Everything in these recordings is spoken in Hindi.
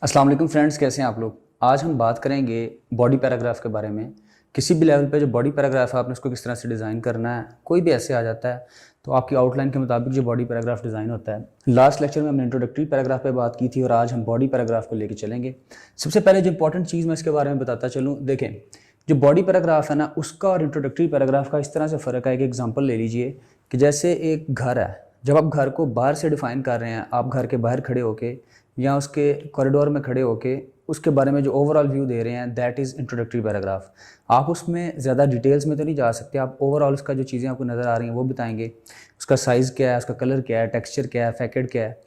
अस्सलाम वालेकुम फ्रेंड्स, कैसे हैं आप लोग। आज हम बात करेंगे बॉडी पैराग्राफ के बारे में। किसी भी लेवल पे जो बॉडी पैराग्राफ है आपने उसको किस तरह से डिज़ाइन करना है। कोई भी ऐसे आ जाता है तो आपकी आउटलाइन के मुताबिक जो बॉडी पैराग्राफ डिज़ाइन होता है। लास्ट लेक्चर में हमने इंट्रोडक्टरी पैराग्राफ पे बात की थी और आज हम बॉडी पैराग्राफ को लेकर चलेंगे। सबसे पहले जो इंपॉर्टेंट चीज़ मैं इसके बारे में बताता चलूँ, देखें जो बॉडी पैराग्राफ है ना, उसका और इंट्रोडक्टरी पैराग्राफ का इस तरह से फ़र्क है। एक एग्जाम्पल ले लीजिए कि जैसे एक घर है, जब आप घर को बाहर से डिफ़ाइन कर रहे हैं, आप घर के बाहर खड़े होके या उसके कॉरिडोर में खड़े होके उसके बारे में जो ओवरऑल व्यू दे रहे हैं, दैट इज़ इंट्रोडक्टरी पैराग्राफ। आप उसमें ज़्यादा डिटेल्स में तो नहीं जा सकते, आप ओवरऑल उसका जो चीज़ें आपको नज़र आ रही हैं वो बताएंगे। उसका साइज़ क्या है, उसका कलर क्या है, टेक्सचर क्या है, फैकेट क्या है।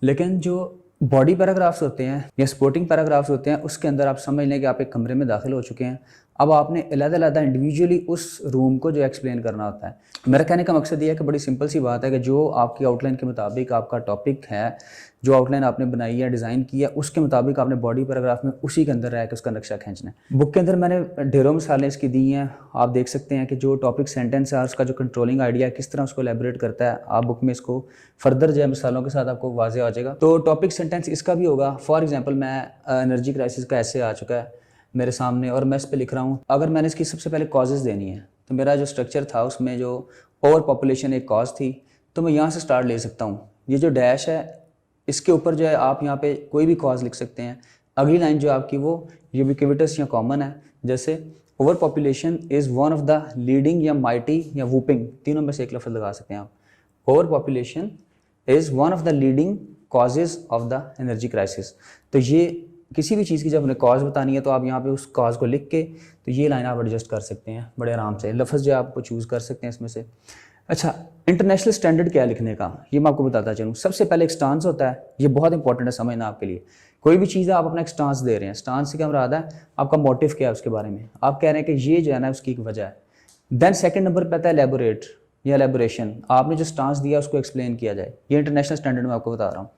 लेकिन जो बॉडी पैराग्राफ्स होते हैं या सपोर्टिंग पैराग्राफ्स होते हैं, उसके अंदर आप समझ लें कि आप एक कमरे में दाखिल हो चुके हैं। अब आपने अलग-अलग इंडिविजुअली उस रूम को जो एक्सप्लेन करना होता है। मेरा कहने का मकसद ये है कि बड़ी सिंपल सी बात है कि जो आपकी आउटलाइन के मुताबिक आपका टॉपिक है, जो आउटलाइन आपने बनाई है, डिज़ाइन की है, उसके मुताबिक आपने बॉडी पैराग्राफ में उसी के अंदर रह के उसका नक्शा खींचना है। बुक के अंदर मैंने ढेरों मिसालें इसकी दी हैं। आप देख सकते हैं कि जो टॉपिक सेंटेंस है उसका जो कंट्रोलिंग आइडिया है, किस तरह उसको एलेबोरेट करता है। आप बुक में इसको फर्दर जो है मिसालों के साथ आपको वाज़ेह आ जाएगा। तो टॉपिक सेंटेंस इसका भी होगा। फॉर एग्जाम्पल, मैं एनर्जी क्राइसिस का ऐसे आ चुका है मेरे सामने और मैं इस पर लिख रहा हूँ। अगर मैंने इसकी सबसे पहले कॉजेज़ देनी है तो मेरा जो स्ट्रक्चर था उसमें जो ओवर पॉपुलेशन एक कॉज थी, तो मैं यहाँ से स्टार्ट ले सकता हूँ। ये जो डैश है इसके ऊपर जो है आप यहाँ पे कोई भी कॉज लिख सकते हैं। अगली लाइन जो आपकी वो यूबिक्विटस या कॉमन है, जैसे over population is one of the leading या माइटी या वूपिंग, तीनों में से एक लफ्ज़ लगा सकते हैं आप। Over population is one of the leading causes of the energy crisis. तो ये किसी भी चीज़ की जब हमें कॉज बतानी है तो आप यहाँ पे उस कॉज को लिख के तो ये लाइन आप एडजस्ट कर सकते हैं बड़े आराम से। लफ्ज़ जो आपको चूज़ कर सकते हैं इसमें से। अच्छा, इंटरनेशनल स्टैंडर्ड क्या है लिखने का, ये मैं आपको बताता चलूँ। सबसे पहले एक स्टांस होता है, ये बहुत इंपॉर्टेंट है समझना आपके लिए। कोई भी चीज़ है आप अपना एक स्टांस दे रहे हैं, स्टांस से क्या मुराद है, आपका मोटिव क्या है उसके बारे में, आप कह रहे हैं कि ये जो है ना उसकी एक वजह है। देन सेकंड नंबर पे आता है एलेबोरेट या एलेबोरेशन, आपने जो स्टांस दिया उसको एक्सप्लेन किया जाए। ये इंटरनेशनल स्टैंडर्ड में आपको बता रहा हूँ।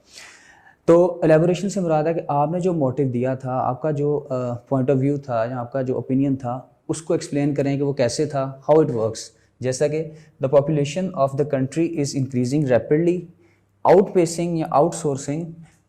तो एलेबोरेशन से मुराद है कि आपने जो मोटिव दिया था, आपका जो पॉइंट ऑफ व्यू था या आपका जो ओपिनियन था, उसको एक्सप्लेन करें कि वो कैसे था, हाउ इट वर्क्स। जैसा कि the population of the country is increasing rapidly, outpacing या outsourcing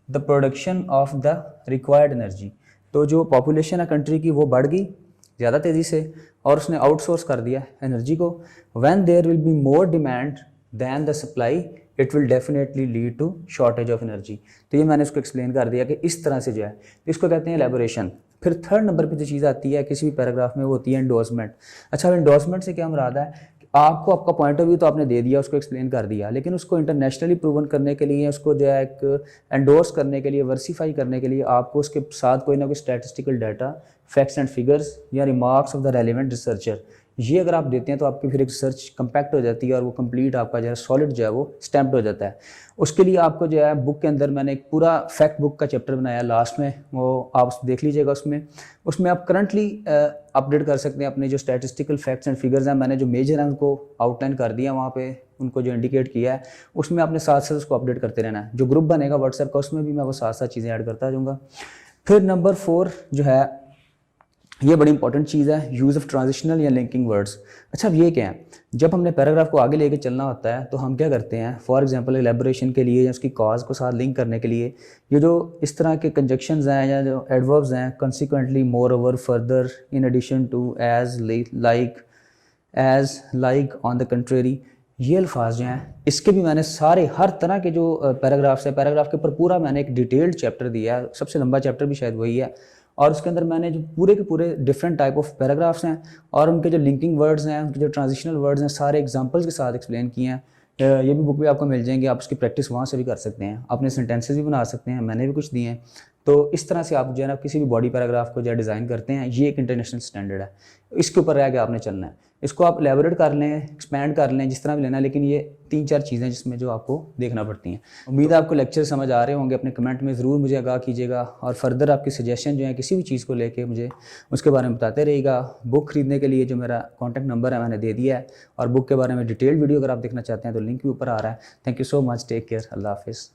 the production of the required energy. तो जो पॉपुलेशन है कंट्री की वो बढ़ गई ज़्यादा तेज़ी से और उसने आउटसोर्स कर दिया एनर्जी को। When there will be more demand than the supply, it will definitely lead to shortage of energy. तो ये मैंने उसको एक्सप्लेन कर दिया कि इस तरह से जो है, इसको कहते हैं एलेबोरेशन। फिर थर्ड नंबर पे जो चीज़ आती है किसी भी पैराग्राफ में, वो होती है एंडोर्समेंट। अच्छा, एंडोर्समेंट से क्या मुराद है कि आपको आपका पॉइंट ऑफ व्यू तो आपने दे दिया, उसको एक्सप्लेन कर दिया, लेकिन उसको इंटरनेशनली प्रूवन करने के लिए, उसको जो है एक एंडोर्स करने के लिए, वर्सीफाई करने के लिए आपको उसके साथ कोई ना कोई statistical data, facts and figures या remarks of the relevant researcher, ये अगर आप देते हैं तो आपकी फिर एक रिसर्च कंपैक्ट हो जाती है और वो कंप्लीट आपका जो है सॉलिड जो है वो स्टैम्प्ड हो जाता है। उसके लिए आपको जो है बुक के अंदर मैंने एक पूरा फैक्ट बुक का चैप्टर बनाया लास्ट में, वो आप देख लीजिएगा। उसमें आप करंटली अपडेट कर सकते हैं अपने जो स्टैटिस्टिकल फैक्ट्स एंड फिगर्स हैं। मैंने जो मेजर हैं उनको आउटलाइन कर दिया वहाँ पे, उनको जो इंडिकेट किया है उसमें आपने साथ साथ उसको अपडेट करते रहना है। जो ग्रुप बनेगा व्हाट्सएप का उसमें भी मैं वो साथ साथ चीज़ें ऐड करता जाऊँगा। फिर नंबर 4 जो है, ये बड़ी इंपॉर्टेंट चीज़ है, यूज़ ऑफ ट्रांजिशनल या लिंकिंग वर्ड्स। अच्छा, अब ये क्या है, जब हमने पैराग्राफ को आगे लेके चलना होता है तो हम क्या करते हैं, फॉर एग्जांपल एलेबोरेशन के लिए या उसकी कॉज को साथ लिंक करने के लिए ये जो इस तरह के कंजक्शंस हैं या जो एडवर्ब्स हैं, consequently, moreover, further, in addition to, as, like, on the contrary, ये अल्फाज जो हैं इसके भी मैंने सारे हर तरह के जो पैराग्राफ्स है, पैराग्राफ के ऊपर पूरा मैंने एक डिटेल्ड चैप्टर दिया है। सबसे लंबा चैप्टर भी शायद वही है और उसके अंदर मैंने जो पूरे के पूरे डिफरेंट टाइप ऑफ पैराग्राफ्स हैं और उनके जो लिंकिंग वर्ड्स हैं, उनके जो ट्रांजिशनल वर्ड्स हैं, सारे एग्जांपल्स के साथ एक्सप्लेन किए हैं। ये भी बुक में आपको मिल जाएंगे, आप उसकी प्रैक्टिस वहाँ से भी कर सकते हैं, अपने सेंटेंसेस भी बना सकते हैं, मैंने भी कुछ दिए हैं। तो इस तरह से आप जो है ना किसी भी बॉडी पैराग्राफ को जो है डिज़ाइन करते हैं। ये एक इंटरनेशनल स्टैंडर्ड है, इसके ऊपर रह के आपने चलना है। इसको आप एलेबोरेट कर लें, एक्सपैंड कर लें, जिस तरह भी लेना है, लेकिन ये 3-4 चीज़ें जिसमें जो आपको देखना पड़ती हैं। उम्मीद है आपको लेक्चर समझ आ रहे होंगे। अपने कमेंट में ज़रूर मुझे आगाह कीजिएगा और फर्दर आपकी सजेशन जो है किसी भी चीज़ को लेके मुझे उसके बारे में बताते रहिएगा। बुक खरीदने के लिए जो मेरा कॉन्टैक्ट नंबर है मैंने दे दिया है और बुक के बारे में डिटेल्ड वीडियो अगर आप देखना चाहते हैं तो लिंक भी ऊपर आ रहा है। Thank you so much, take care, अल्लाह हाफिज़।